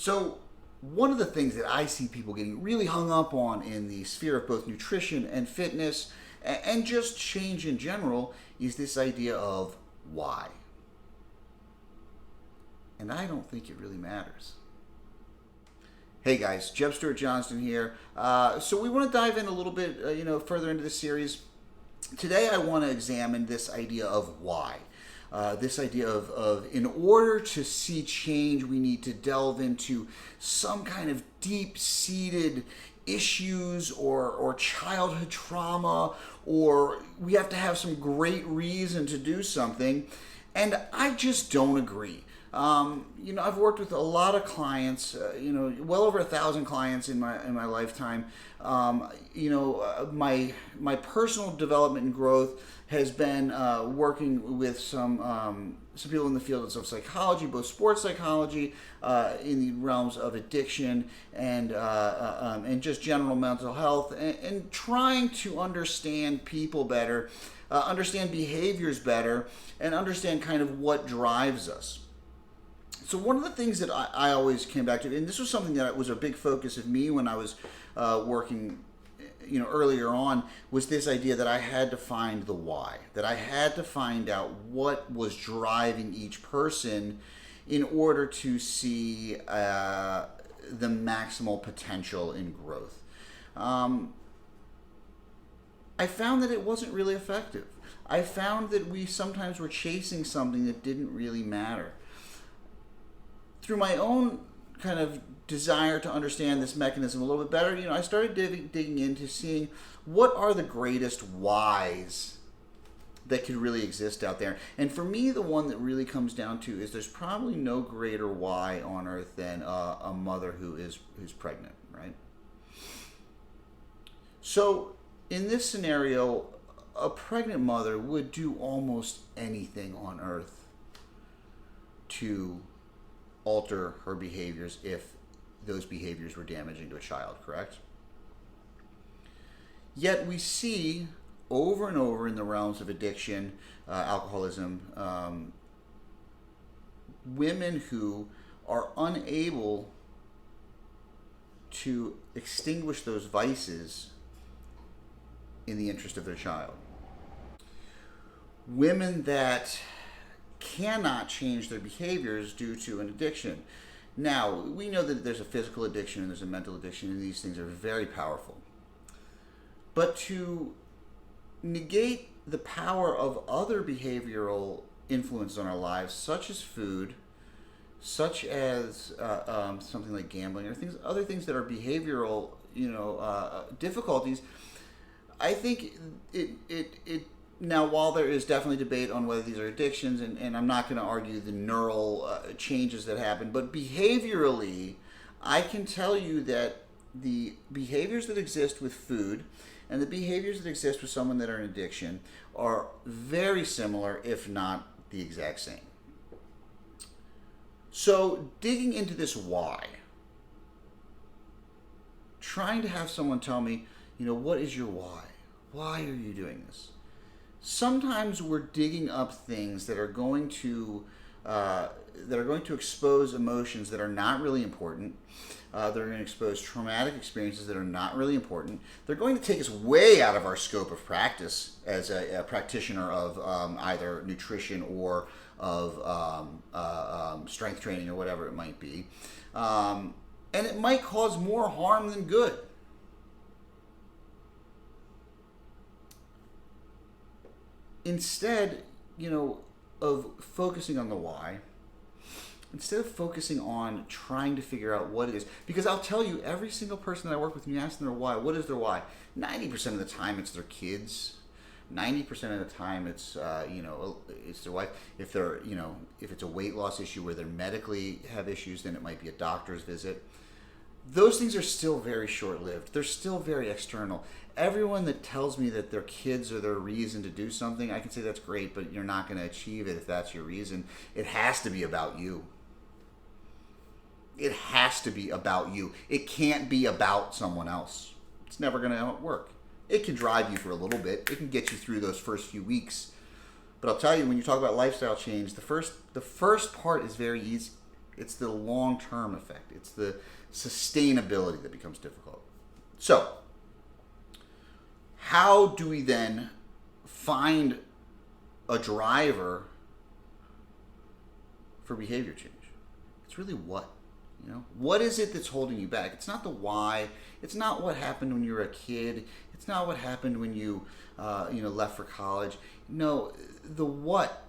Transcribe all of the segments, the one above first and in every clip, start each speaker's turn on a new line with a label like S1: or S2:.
S1: So, one of the things that I see people getting really hung up on in the sphere of both nutrition and fitness and just change in general is this idea of why. And I don't think it really matters. Hey guys, Jeb Stuart Johnston here. So we want to dive in a little bit, further into this series. Today I want to examine this idea of why. This idea of in order to see change, we need to delve into some kind of deep-seated issues or childhood trauma, or we have to have some great reason to do something. And I just don't agree. I've worked with a lot of clients, well over 1,000 clients in my lifetime. My personal development and growth has been working with some people in the field of psychology, both sports psychology, in the realms of addiction and just general mental health, and trying to understand people better, understand behaviors better, and understand kind of what drives us. So one of the things that I always came back to, and this was something that was a big focus of me when I was working, earlier on, was this idea that I had to find the why, that I had to find out what was driving each person in order to see the maximal potential in growth. I found that it wasn't really effective. I found that we sometimes were chasing something that didn't really matter. Through my own kind of desire to understand this mechanism a little bit better, I started digging into seeing what are the greatest whys that could really exist out there. And for me, the one that really comes down to is there's probably no greater why on earth than a mother who's pregnant, right? So in this scenario, a pregnant mother would do almost anything on earth to alter her behaviors if those behaviors were damaging to a child, correct? Yet we see over and over in the realms of addiction, alcoholism, women who are unable to extinguish those vices in the interest of their child. Women that cannot change their behaviors due to an addiction. Now, we know that there's a physical addiction and there's a mental addiction, and these things are very powerful. But to negate the power of other behavioral influences on our lives, such as food, such as something like gambling, or other things that are behavioral, difficulties, I think it now, while there is definitely debate on whether these are addictions, and I'm not going to argue the neural changes that happen, but behaviorally, I can tell you that the behaviors that exist with food and the behaviors that exist with someone that are in addiction are very similar, if not the exact same. So, digging into this why, trying to have someone tell me, what is your why? Why are you doing this? Sometimes we're digging up things that are going to expose emotions that are not really important. They're going to expose traumatic experiences that are not really important. They're going to take us way out of our scope of practice as a practitioner of either nutrition or of strength training or whatever it might be. And it might cause more harm than good. Instead, of focusing on the why, instead of focusing on trying to figure out what it is, because I'll tell you, every single person that I work with, when you ask them their why, what is their why? 90% of the time, it's their kids. 90% of the time, it's it's their wife. If they're if it's a weight loss issue where they medically have issues, then it might be a doctor's visit. Those things are still very short-lived. They're still very external. Everyone that tells me that their kids are their reason to do something, I can say that's great, but you're not going to achieve it if that's your reason. It has to be about you. It has to be about you. It can't be about someone else. It's never going to work. It can drive you for a little bit. It can get you through those first few weeks. But I'll tell you, when you talk about lifestyle change, the first part is very easy. It's the long-term effect. It's the sustainability that becomes difficult. So, how do we then find a driver for behavior change? It's really what? What is it that's holding you back? It's not the why. It's not what happened when you were a kid. It's not what happened when you left for college. No, the what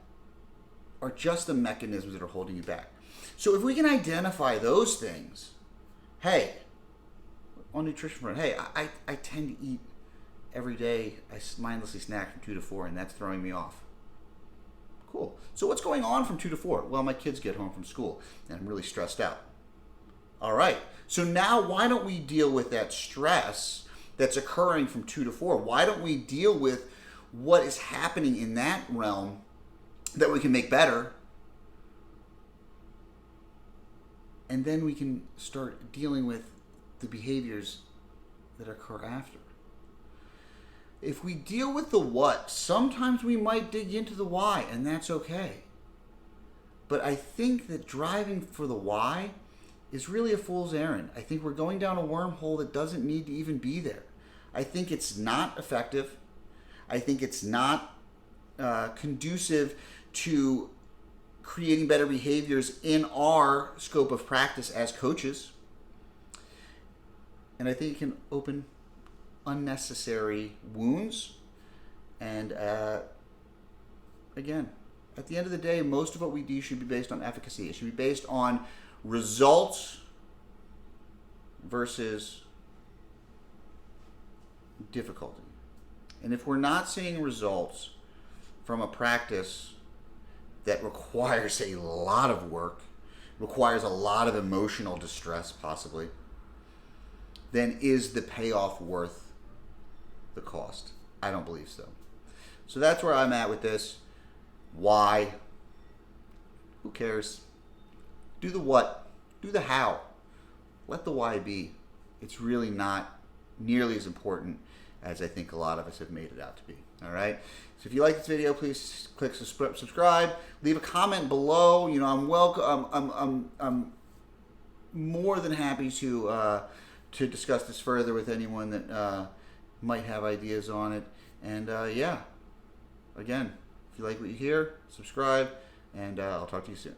S1: are just the mechanisms that are holding you back. So if we can identify those things, hey, on nutrition front, hey, I tend to eat every day. I mindlessly snack from 2 to 4, and that's throwing me off. Cool. So what's going on from 2 to 4? Well, my kids get home from school, and I'm really stressed out. All right. So now why don't we deal with that stress that's occurring from 2 to 4? Why don't we deal with what is happening in that realm that we can make better? And then we can start dealing with the behaviors that occur after. If we deal with the what, sometimes we might dig into the why, and that's okay. But I think that driving for the why is really a fool's errand. I think we're going down a wormhole that doesn't need to even be there. I think it's not effective. I think it's not conducive to creating better behaviors in our scope of practice as coaches. And I think it can open unnecessary wounds. And again, at the end of the day, most of what we do should be based on efficacy. It should be based on results versus difficulty. And if we're not seeing results from a practice that requires a lot of work, requires a lot of emotional distress possibly, then is the payoff worth the cost? I don't believe so. So that's where I'm at with this. Why? Who cares? Do the what. Do the how. Let the why be. It's really not nearly as important as I think a lot of us have made it out to be. All right. So if you like this video, please click subscribe. Leave a comment below. I'm welcome. I'm more than happy to discuss this further with anyone that might have ideas on it. And again, if you like what you hear, subscribe, and I'll talk to you soon.